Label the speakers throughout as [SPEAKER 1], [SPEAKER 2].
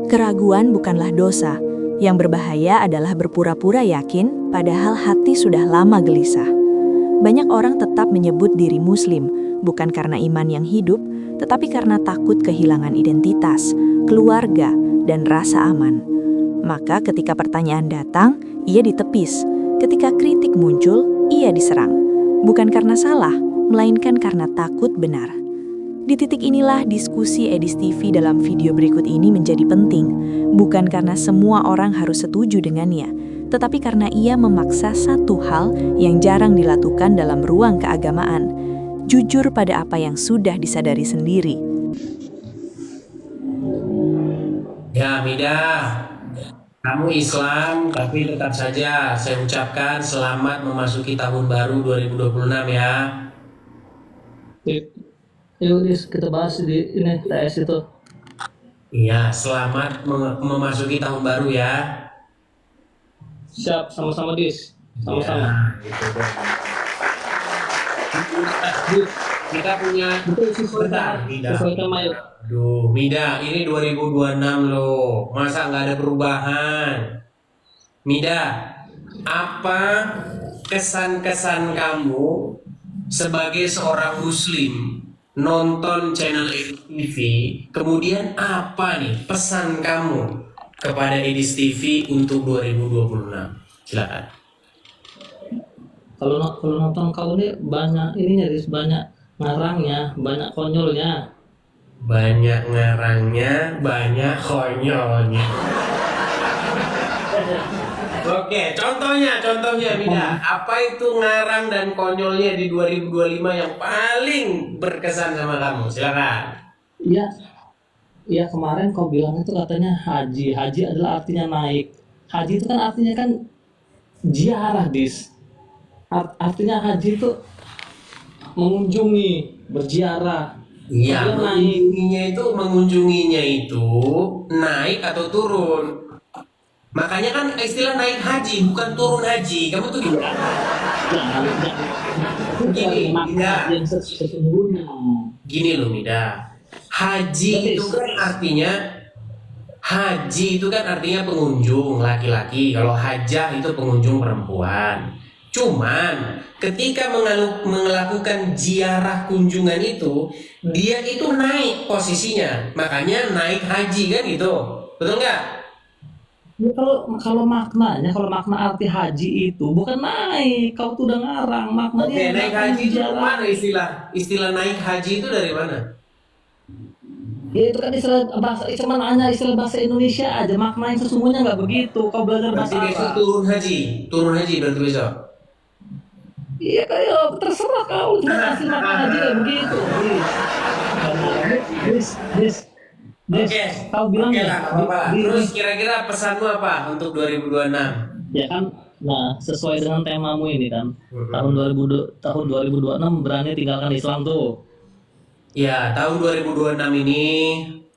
[SPEAKER 1] Keraguan bukanlah dosa. Yang berbahaya adalah berpura-pura yakin, padahal hati sudah lama gelisah. Banyak orang tetap menyebut diri Muslim, bukan karena iman yang hidup, tetapi karena takut kehilangan identitas, keluarga, dan rasa aman. Maka ketika pertanyaan datang, ia ditepis. Ketika kritik muncul, ia diserang. Bukan karena salah, melainkan karena takut benar. Di titik inilah diskusi Edis TV dalam video berikut ini menjadi penting, bukan karena semua orang harus setuju dengannya, tetapi karena ia memaksa satu hal yang jarang dilakukan dalam ruang keagamaan, jujur pada apa yang sudah disadari sendiri.
[SPEAKER 2] Ya, Mida, kamu Islam, tapi tetap saja saya ucapkan selamat memasuki tahun baru 2026 ya.
[SPEAKER 3] Yuk, kita bahas di ini TS itu.
[SPEAKER 2] Iya, selamat memasuki tahun baru ya.
[SPEAKER 3] Siap, sama-sama Dis. Sama-sama.
[SPEAKER 2] Ya, gitu dong. Kita punya bentar, Mida. Aduh, Mida, ini 2026 loh. Masa nggak ada perubahan? Mida, apa kesan-kesan kamu sebagai seorang Muslim nonton channel Edis TV, kemudian apa nih pesan kamu kepada Edis TV untuk 2026? Silakan.
[SPEAKER 3] Kalau nonton kau ini banyak ininya Dis, banyak ngarangnya, banyak konyolnya.
[SPEAKER 2] Banyak ngarangnya, banyak konyolnya. Oke, contohnya Mida, apa itu ngarang dan konyolnya di 2025 yang paling berkesan sama kamu? Silakan.
[SPEAKER 3] Iya kemarin kau bilang itu katanya haji adalah artinya naik. Haji itu kan artinya kan ziarah Dis. Artinya haji itu mengunjungi, berziarah.
[SPEAKER 2] Iya, mengunjunginya itu naik atau turun. Makanya kan istilah naik haji bukan turun haji. Kamu tuh gimana? Gini, Mida. Gini loh, Mida. Haji itu kan artinya pengunjung laki-laki. Kalau hajah itu pengunjung perempuan. Cuman ketika melakukan ziarah kunjungan itu, dia itu naik posisinya. Makanya naik haji kan gitu. Betul nggak?
[SPEAKER 3] Ya, kalau makna arti haji itu bukan naik, kau tuh udah ngarang maknanya.
[SPEAKER 2] Oke, naik haji itu dari mana istilah naik haji itu dari mana?
[SPEAKER 3] Ya itu kan istilah bahasa, cuma hanya istilah bahasa Indonesia aja, makna yang sesungguhnya nggak begitu. Kau belajar bahasa
[SPEAKER 2] Berarti besok
[SPEAKER 3] Arab.
[SPEAKER 2] turun haji berarti besok.
[SPEAKER 3] Iya kayak terserah kau, cuma kasih makna haji kayak begitu.
[SPEAKER 2] Oke,
[SPEAKER 3] Kau bilang
[SPEAKER 2] oke
[SPEAKER 3] ya.
[SPEAKER 2] lah, apa-apa. Terus kira-kira pesanmu apa untuk 2026?
[SPEAKER 3] Ya kan, nah sesuai dengan temamu ini kan, tahun 2026 berani tinggalkan Islam tuh.
[SPEAKER 2] Ya, tahun 2026 ini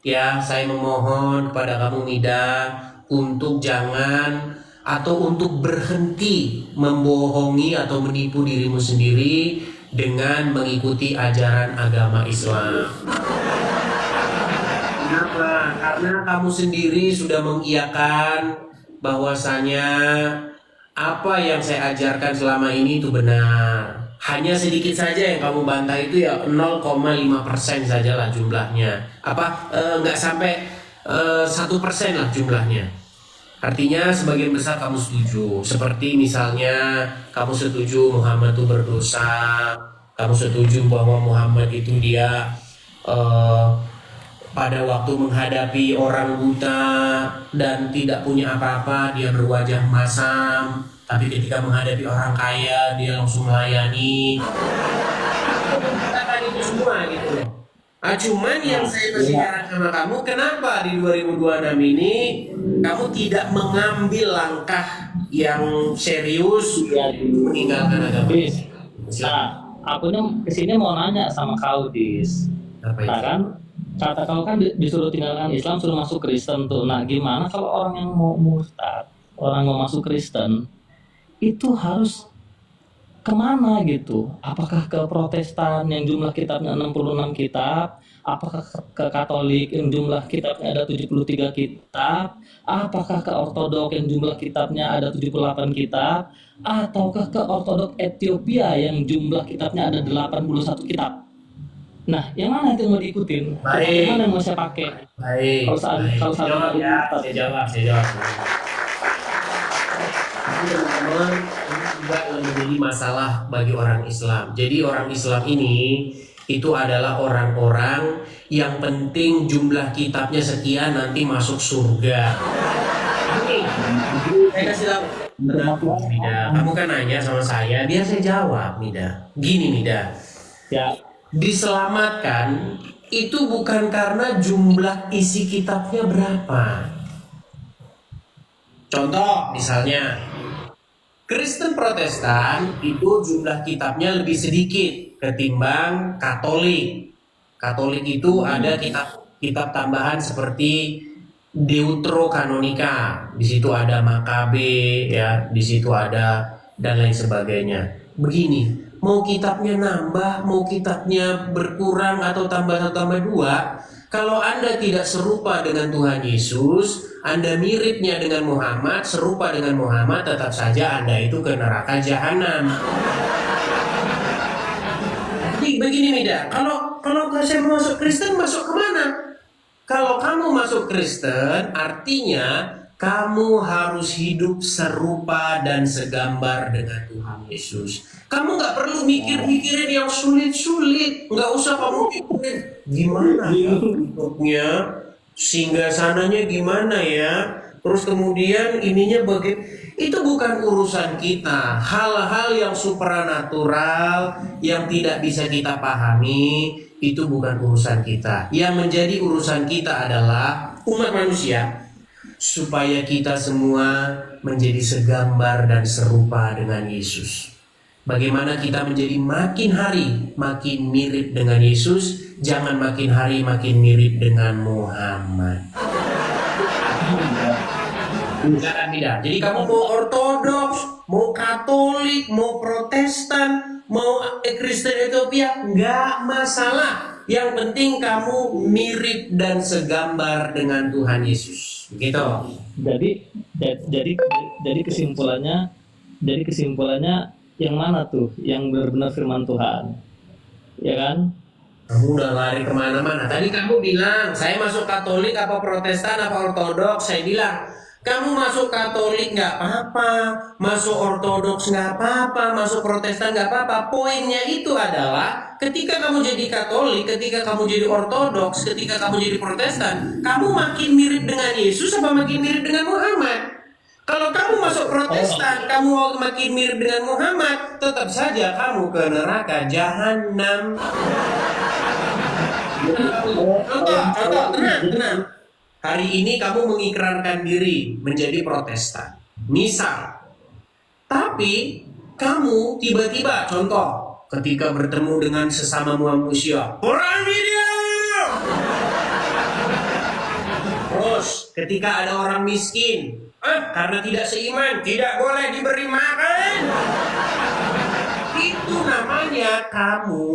[SPEAKER 2] ya saya memohon kepada kamu Mida untuk jangan atau untuk berhenti membohongi atau menipu dirimu sendiri dengan mengikuti ajaran agama Islam. Kenapa? Karena kamu sendiri sudah mengiyakan bahwasanya apa yang saya ajarkan selama ini itu benar. Hanya sedikit saja yang kamu bantah itu ya 0,5% saja lah jumlahnya. Nggak sampai 1% lah jumlahnya. Artinya sebagian besar kamu setuju. Seperti misalnya kamu setuju Muhammad itu berdosa, kamu setuju bahwa Muhammad itu dia pada waktu menghadapi orang buta dan tidak punya apa-apa dia berwajah masam, tapi ketika menghadapi orang kaya dia langsung melayani. Katakan itu semua gitu loh. Cuman yang saya masih heran sama kamu, kenapa di 2026 ini kamu tidak mengambil langkah yang serius meninggalkan agama?
[SPEAKER 3] Nah, aku kesini mau nanya sama kau Dis.
[SPEAKER 2] Apa itu?
[SPEAKER 3] Nah kan, kata kau kan disuruh tinggalkan Islam, suruh masuk Kristen tuh. Nah gimana kalau orang yang mau murtad, orang mau masuk Kristen, itu harus kemana gitu? Apakah ke Protestan yang jumlah kitabnya 66 kitab, Apakah ke Katolik yang jumlah kitabnya ada 73 kitab? Apakah ke Ortodok yang jumlah kitabnya ada 78 kitab? Ataukah ke Ortodok Ethiopia yang jumlah kitabnya ada 81 kitab? Nah, yang mana itu mau diikutin? Yang mana yang mau saya pakai?
[SPEAKER 2] Baik.
[SPEAKER 3] Kalau saat
[SPEAKER 2] Jawab ya, saya jawab. Tapi teman-teman, ini juga yang menjadi masalah bagi orang Islam. Jadi orang Islam ini itu adalah orang-orang yang penting jumlah kitabnya sekian nanti masuk surga. Saya kasih tahu. Tenang, Mida. Kamu kan nanya sama saya, biar saya jawab, Mida. Gini, Mida.
[SPEAKER 3] Ya,
[SPEAKER 2] Diselamatkan itu bukan karena jumlah isi kitabnya berapa. Contoh misalnya Kristen Protestan itu jumlah kitabnya lebih sedikit ketimbang Katolik. Katolik itu ada kitab tambahan seperti Deuterokanonika. Di situ ada Makabe, ya, di situ ada dan lain sebagainya. Begini, mau kitabnya nambah, mau kitabnya berkurang atau tambah 2, kalau Anda tidak serupa dengan Tuhan Yesus, Anda miripnya dengan Muhammad, serupa dengan Muhammad, tetap saja Anda itu ke neraka jahanam. Jadi begini Mida, kalau saya masuk Kristen, masuk kemana? Kalau kamu masuk Kristen, artinya kamu harus hidup serupa dan segambar dengan Tuhan Yesus. Kamu nggak perlu mikirin yang sulit-sulit. Nggak usah kamu pikirin gimana ya hidupnya, singgasananya gimana ya, terus kemudian ininya bagaimana. Itu bukan urusan kita. Hal-hal yang supranatural yang tidak bisa kita pahami, itu bukan urusan kita. Yang menjadi urusan kita adalah umat manusia, supaya kita semua menjadi segambar dan serupa dengan Yesus. Bagaimana kita menjadi makin hari makin mirip dengan Yesus, jangan makin hari makin mirip dengan Muhammad. Jangan tidak. Jadi kamu mau Ortodoks, mau Katolik, mau Protestan, mau Kristen Ethiopia, nggak masalah. Yang penting kamu mirip dan segambar dengan Tuhan Yesus. Begitu.
[SPEAKER 3] Jadi kesimpulannya yang mana tuh yang benar-benar firman Tuhan, ya kan?
[SPEAKER 2] Kamu udah lari kemana-mana. Tadi kamu bilang saya masuk Katolik apa Protestan apa Ortodoks. Saya bilang kamu masuk Katolik nggak apa-apa, masuk Ortodoks nggak apa-apa, masuk Protestan nggak apa-apa. Poinnya itu adalah ketika kamu jadi Katolik, ketika kamu jadi Ortodoks, ketika kamu jadi Protestan, kamu makin mirip dengan Yesus apa makin mirip dengan Muhammad? Kalau kamu masuk Protestan, kamu makin mirip dengan Muhammad, tetap saja kamu ke neraka jahanam. Contoh, tenang. Hari ini kamu mengikrarkan diri menjadi Protestan, misal. Tapi kamu tiba-tiba, contoh, ketika bertemu dengan sesama manusia, orang video. Terus, ketika ada orang miskin, karena tidak seiman, tidak boleh diberi makan. Itu namanya kamu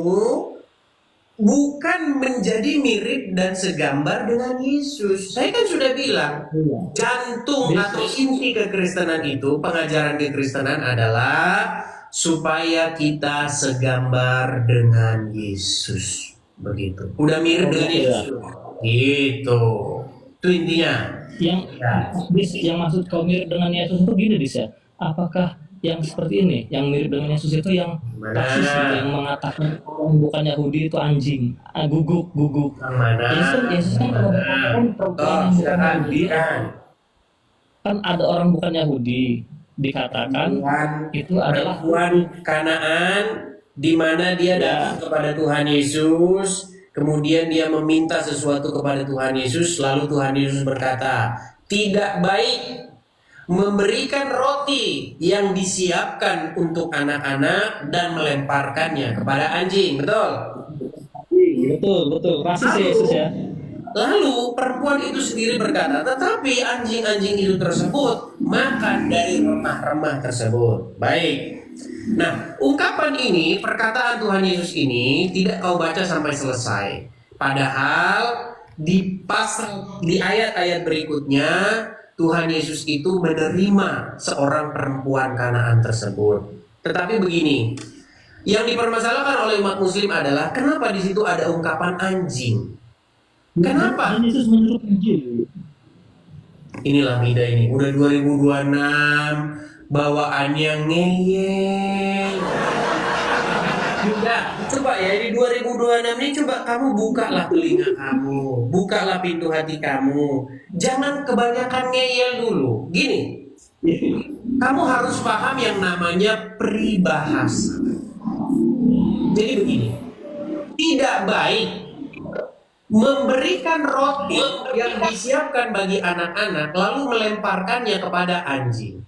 [SPEAKER 2] bukan menjadi mirip dan segambar dengan Yesus. Saya kan sudah bilang, jantung atau inti kekristenan itu, pengajaran kekristenan adalah supaya kita segambar dengan Yesus. Begitu. Udah mirip dengan Yesus. Gitu. Itu intinya.
[SPEAKER 3] Yang maksud kau mirip dengan Yesus itu gini ya. Apakah yang seperti ini, yang mirip dengan Yesus itu yang rasis, yang mengatakan orang bukan Yahudi itu anjing, guguk.
[SPEAKER 2] Yang mana?
[SPEAKER 3] Yesus kan kalau perempuan bukan Yahudi, kan ada orang bukan Yahudi dikatakan itu adalah
[SPEAKER 2] perempuan Kanaan, di mana dia datang kepada Tuhan Yesus. Kemudian dia meminta sesuatu kepada Tuhan Yesus, lalu Tuhan Yesus berkata, tidak baik memberikan roti yang disiapkan untuk anak-anak dan melemparkannya kepada anjing. Betul?
[SPEAKER 3] Betul. Rasis Yesus ya.
[SPEAKER 2] Lalu perempuan itu sendiri berkata, tetapi anjing-anjing itu tersebut makan dari remah-remah tersebut. Baik. Nah, ungkapan ini, perkataan Tuhan Yesus ini tidak kau baca sampai selesai. Padahal di ayat-ayat berikutnya Tuhan Yesus itu menerima seorang perempuan Kanaan tersebut. Tetapi begini, yang dipermasalahkan oleh umat Muslim adalah kenapa di situ ada ungkapan anjing? Kenapa?
[SPEAKER 3] Dan Yesus menurut Injil.
[SPEAKER 2] Inilah Mida ini, udah 2026, bawaannya ngeyel. Mida, coba ya di 2026 ini coba kamu bukalah telinga kamu, bukalah pintu hati kamu. Jangan kebanyakan ngeyel dulu. Gini, kamu harus paham yang namanya peribahasa. Jadi begini, tidak baik memberikan roti yang disiapkan bagi anak-anak lalu melemparkannya kepada anjing.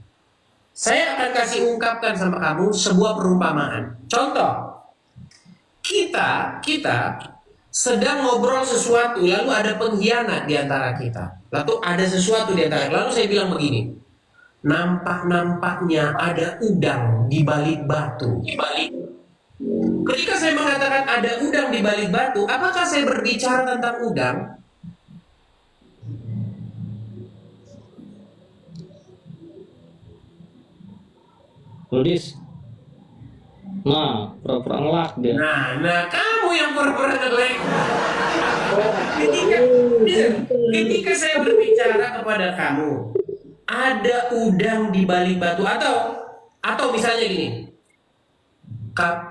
[SPEAKER 2] Saya akan kasih ungkapkan sama kamu sebuah perumpamaan. Contoh, kita sedang ngobrol sesuatu lalu ada pengkhianat di antara kita. Lalu ada sesuatu di antara kita. Lalu saya bilang begini, nampak-nampaknya ada udang di balik batu. Ketika saya mengatakan ada udang di balik batu, apakah saya berbicara tentang udang?
[SPEAKER 3] Tulis. Nah, pura-pura ngelak dia.
[SPEAKER 2] Nah, kamu yang pura-pura ngelek. Ketika saya berbicara kepada kamu, ada udang di balik batu atau misalnya gini,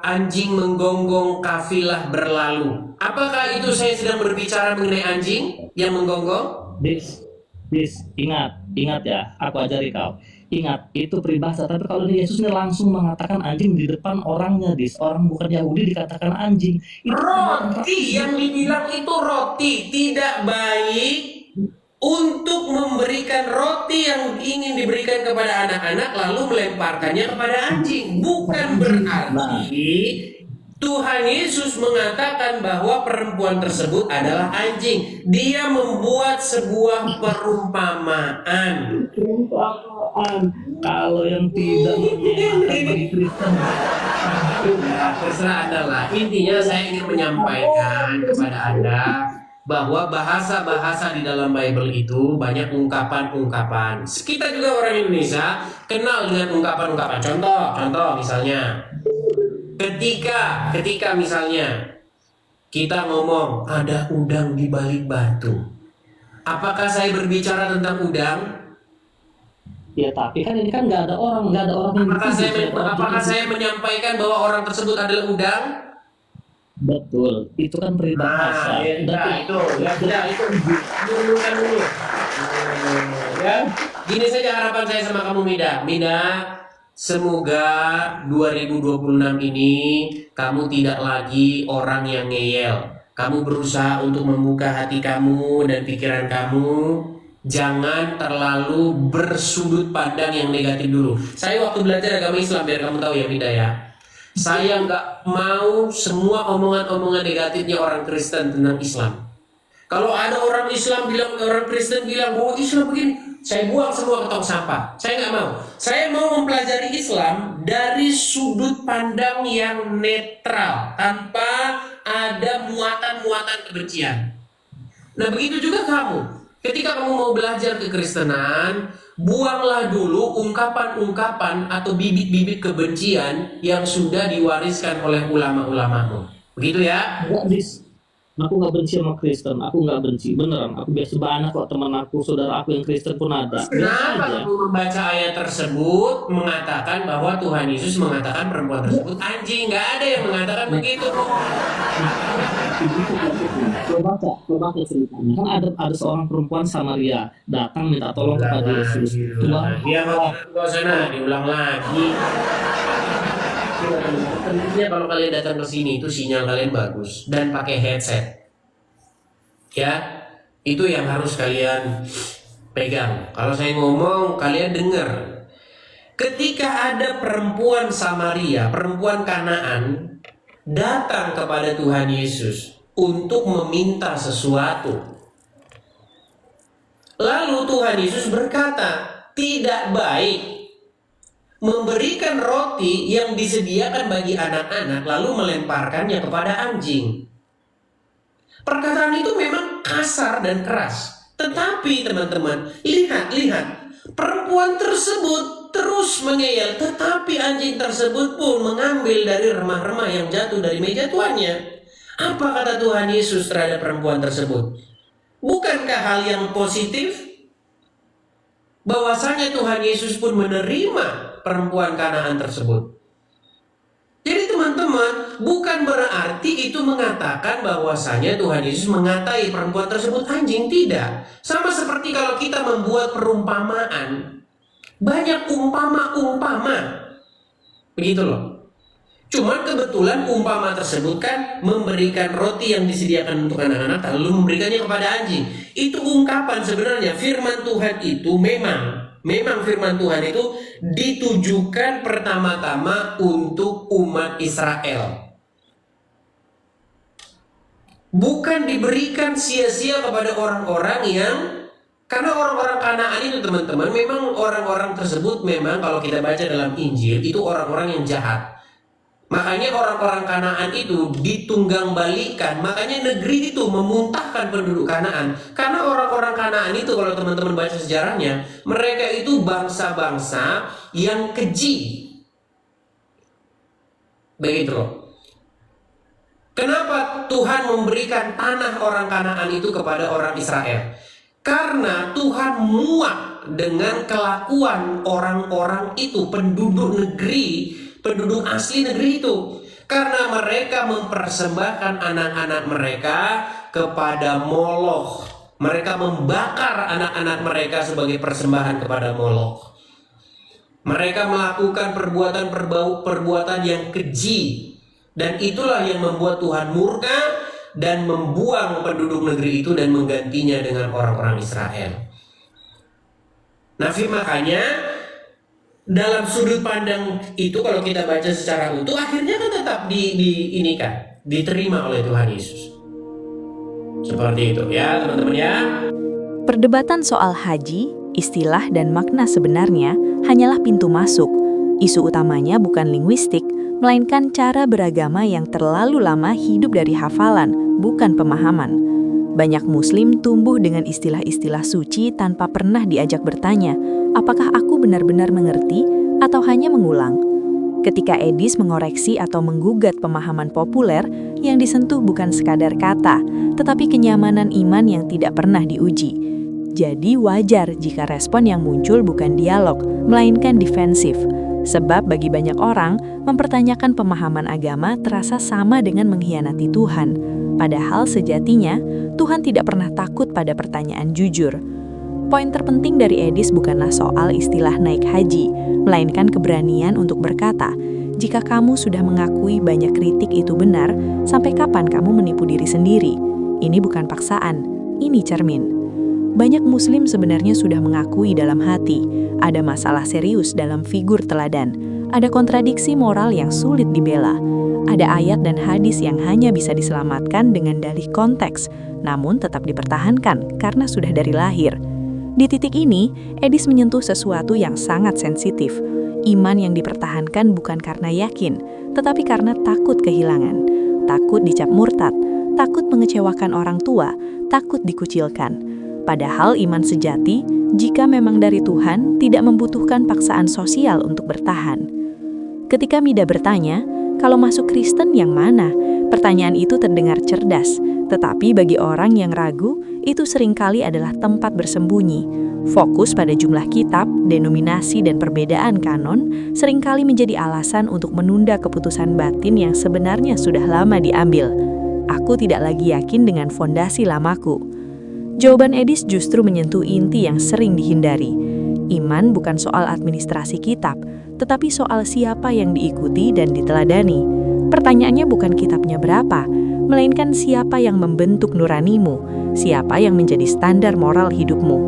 [SPEAKER 2] anjing menggonggong kafilah berlalu. Apakah itu saya sedang berbicara mengenai anjing yang menggonggong?
[SPEAKER 3] Dis, ingat ya, aku ajari kau. Ingat, itu peribahasa. Tapi kalau Yesus ini langsung mengatakan anjing di depan orangnya, Dis. Orang bukan Yahudi dikatakan anjing. Itu
[SPEAKER 2] roti yang dibilang itu roti tidak baik untuk memberikan roti yang ingin diberikan kepada anak-anak lalu melemparkannya kepada anjing. Bukan berarti Tuhan Yesus mengatakan bahwa perempuan tersebut adalah anjing. Dia membuat sebuah perumpamaan.
[SPEAKER 3] Kalau yang tidak menyenangkan bagi Kristen,
[SPEAKER 2] terserah Anda lah. Intinya saya ingin menyampaikan kepada Anda bahwa bahasa-bahasa di dalam Bible itu banyak ungkapan-ungkapan. Kita juga orang Indonesia kenal dengan ungkapan-ungkapan. Contoh misalnya, ketika misalnya kita ngomong ada udang di balik batu. Apakah saya berbicara tentang udang?
[SPEAKER 3] ya tapi kan ini kan nggak ada orang yang
[SPEAKER 2] Apakah saya menyampaikan bahwa orang tersebut adalah udang?
[SPEAKER 3] Betul, itu kan peribahasa.
[SPEAKER 2] Itu dulu. Ya, gini saja harapan saya sama kamu Mida, semoga 2026 ini kamu tidak lagi orang yang ngeyel. Kamu berusaha untuk membuka hati kamu dan pikiran kamu. Jangan terlalu bersudut pandang yang negatif dulu. Saya waktu belajar agama Islam, biar kamu tahu ya Mida ya, saya nggak mau semua omongan-omongan negatifnya orang Kristen tentang Islam. Kalau ada orang Kristen bilang bahwa Islam begini, saya buang semua ke tong sampah. Saya nggak mau. Saya mau mempelajari Islam dari sudut pandang yang netral, tanpa ada muatan-muatan kebencian. Nah begitu juga kamu. Ketika kamu mau belajar kekristenan, buanglah dulu ungkapan-ungkapan atau bibit-bibit kebencian yang sudah diwariskan oleh ulama-ulamamu. Begitu ya?
[SPEAKER 3] Enggak, Dis. Aku nggak benci sama Kristen. Aku nggak benci. Beneran. Aku biasa banyak kok teman aku, saudara aku yang Kristen pun ada.
[SPEAKER 2] Kenapa kamu membaca ayat tersebut mengatakan bahwa Tuhan Yesus mengatakan perempuan tersebut anjing? Nggak ada yang mengatakan begitu.
[SPEAKER 3] Coba ceritanya. Kan ada seorang perempuan Samaria datang minta tolong kepada Yesus.
[SPEAKER 2] Dia mau ke sana, diulang lagi. Tentunya kalau kalian datang ke sini itu sinyal kalian bagus dan pakai headset. Ya, itu yang harus kalian pegang. Kalau saya ngomong kalian dengar. Ketika ada perempuan Samaria, perempuan Kanaan datang kepada Tuhan Yesus untuk meminta sesuatu. Lalu Tuhan Yesus berkata, tidak baik memberikan roti yang disediakan bagi anak-anak lalu melemparkannya kepada anjing. Perkataan itu memang kasar dan keras. Tetapi teman-teman, lihat. Perempuan tersebut terus mengeyel, tetapi anjing tersebut pun mengambil dari remah-remah yang jatuh dari meja tuannya. Apa kata Tuhan Yesus terhadap perempuan tersebut? Bukankah hal yang positif? Bahwasanya Tuhan Yesus pun menerima perempuan Kanaan tersebut. Jadi teman-teman, bukan berarti itu mengatakan bahwasanya Tuhan Yesus mengatai perempuan tersebut anjing, tidak. Sama seperti kalau kita membuat perumpamaan, banyak umpama-umpama, begitu loh. Cuman kebetulan umpama tersebut kan memberikan roti yang disediakan untuk anak-anak lalu memberikannya kepada anjing. Itu ungkapan sebenarnya firman Tuhan itu memang firman Tuhan itu ditujukan pertama-tama untuk umat Israel. Bukan diberikan sia-sia kepada orang-orang yang, karena orang-orang Kanaan itu teman-teman, memang orang-orang tersebut memang kalau kita baca dalam Injil itu orang-orang yang jahat. Makanya orang-orang Kanaan itu ditunggang-balikan. Makanya negeri itu memuntahkan penduduk Kanaan. Karena orang-orang Kanaan itu kalau teman-teman baca sejarahnya, mereka itu bangsa-bangsa yang keji. Begitu loh. Kenapa Tuhan memberikan tanah orang Kanaan itu kepada orang Israel? Karena Tuhan muak dengan kelakuan orang-orang itu, penduduk asli negeri itu, karena mereka mempersembahkan anak-anak mereka kepada Moloch. Mereka membakar anak-anak mereka sebagai persembahan kepada Moloch. Mereka melakukan perbuatan yang keji, dan itulah yang membuat Tuhan murka dan membuang penduduk negeri itu dan menggantinya dengan orang-orang Israel. Nah, makanya dalam sudut pandang itu kalau kita baca secara utuh, akhirnya kan tetap diterima oleh Tuhan Yesus. Seperti itu ya teman-teman ya.
[SPEAKER 1] Perdebatan soal haji, istilah dan makna sebenarnya hanyalah pintu masuk. Isu utamanya bukan linguistik, melainkan cara beragama yang terlalu lama hidup dari hafalan, bukan pemahaman. Banyak Muslim tumbuh dengan istilah-istilah suci tanpa pernah diajak bertanya, apakah aku benar-benar mengerti atau hanya mengulang? Ketika Edis mengoreksi atau menggugat pemahaman populer, yang disentuh bukan sekadar kata, tetapi kenyamanan iman yang tidak pernah diuji. Jadi wajar jika respon yang muncul bukan dialog, melainkan defensif. Sebab bagi banyak orang, mempertanyakan pemahaman agama terasa sama dengan mengkhianati Tuhan. Padahal sejatinya, Tuhan tidak pernah takut pada pertanyaan jujur. Poin terpenting dari Edis bukanlah soal istilah naik haji, melainkan keberanian untuk berkata, jika kamu sudah mengakui banyak kritik itu benar, sampai kapan kamu menipu diri sendiri? Ini bukan paksaan, ini cermin. Banyak Muslim sebenarnya sudah mengakui dalam hati, ada masalah serius dalam figur teladan, ada kontradiksi moral yang sulit dibela, ada ayat dan hadis yang hanya bisa diselamatkan dengan dalih konteks, namun tetap dipertahankan karena sudah dari lahir. Di titik ini, Edis menyentuh sesuatu yang sangat sensitif. Iman yang dipertahankan bukan karena yakin, tetapi karena takut kehilangan, takut dicap murtad, takut mengecewakan orang tua, takut dikucilkan. Padahal iman sejati, jika memang dari Tuhan, tidak membutuhkan paksaan sosial untuk bertahan. Ketika Mida bertanya, kalau masuk Kristen yang mana? Pertanyaan itu terdengar cerdas, tetapi bagi orang yang ragu, itu seringkali adalah tempat bersembunyi. Fokus pada jumlah kitab, denominasi, dan perbedaan kanon seringkali menjadi alasan untuk menunda keputusan batin yang sebenarnya sudah lama diambil. Aku tidak lagi yakin dengan fondasi lamaku. Jawaban Edis justru menyentuh inti yang sering dihindari. Iman bukan soal administrasi kitab, tetapi soal siapa yang diikuti dan diteladani. Pertanyaannya bukan kitabnya berapa, melainkan siapa yang membentuk nuranimu, siapa yang menjadi standar moral hidupmu.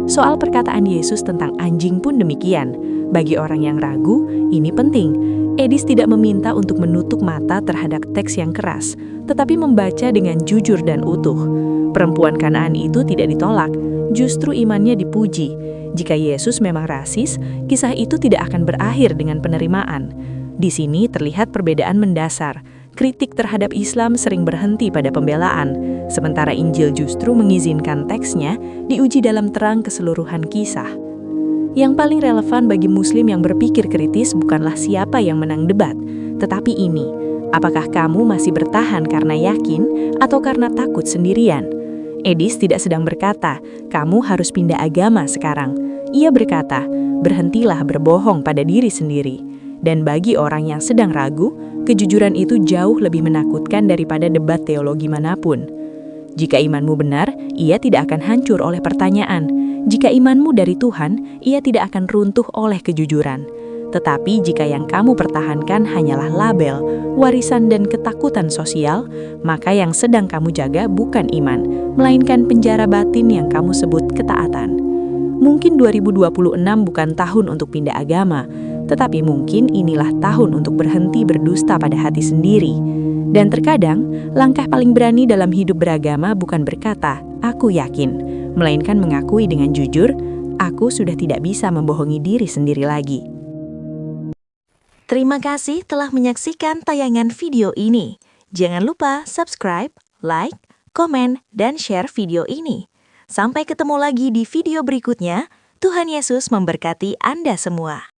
[SPEAKER 1] Soal perkataan Yesus tentang anjing pun demikian. Bagi orang yang ragu, ini penting. Edis tidak meminta untuk menutup mata terhadap teks yang keras, tetapi membaca dengan jujur dan utuh. Perempuan Kanaan itu tidak ditolak, justru imannya dipuji. Jika Yesus memang rasis, kisah itu tidak akan berakhir dengan penerimaan. Di sini terlihat perbedaan mendasar. kritik terhadap Islam sering berhenti pada pembelaan, sementara Injil justru mengizinkan teksnya diuji dalam terang keseluruhan kisah. Yang paling relevan bagi Muslim yang berpikir kritis bukanlah siapa yang menang debat, tetapi ini, apakah kamu masih bertahan karena yakin atau karena takut sendirian? Edis tidak sedang berkata, kamu harus pindah agama sekarang. Ia berkata, berhentilah berbohong pada diri sendiri. Dan bagi orang yang sedang ragu, kejujuran itu jauh lebih menakutkan daripada debat teologi manapun. Jika imanmu benar, ia tidak akan hancur oleh pertanyaan. Jika imanmu dari Tuhan, ia tidak akan runtuh oleh kejujuran. Tetapi jika yang kamu pertahankan hanyalah label, warisan dan ketakutan sosial, maka yang sedang kamu jaga bukan iman, melainkan penjara batin yang kamu sebut ketaatan. Mungkin 2026 bukan tahun untuk pindah agama, tetapi mungkin inilah tahun untuk berhenti berdusta pada hati sendiri. Dan terkadang, langkah paling berani dalam hidup beragama bukan berkata, aku yakin, melainkan mengakui dengan jujur, aku sudah tidak bisa membohongi diri sendiri lagi. Terima kasih telah menyaksikan tayangan video ini. Jangan lupa subscribe, like, komen, dan share video ini. Sampai ketemu lagi di video berikutnya. Tuhan Yesus memberkati Anda semua.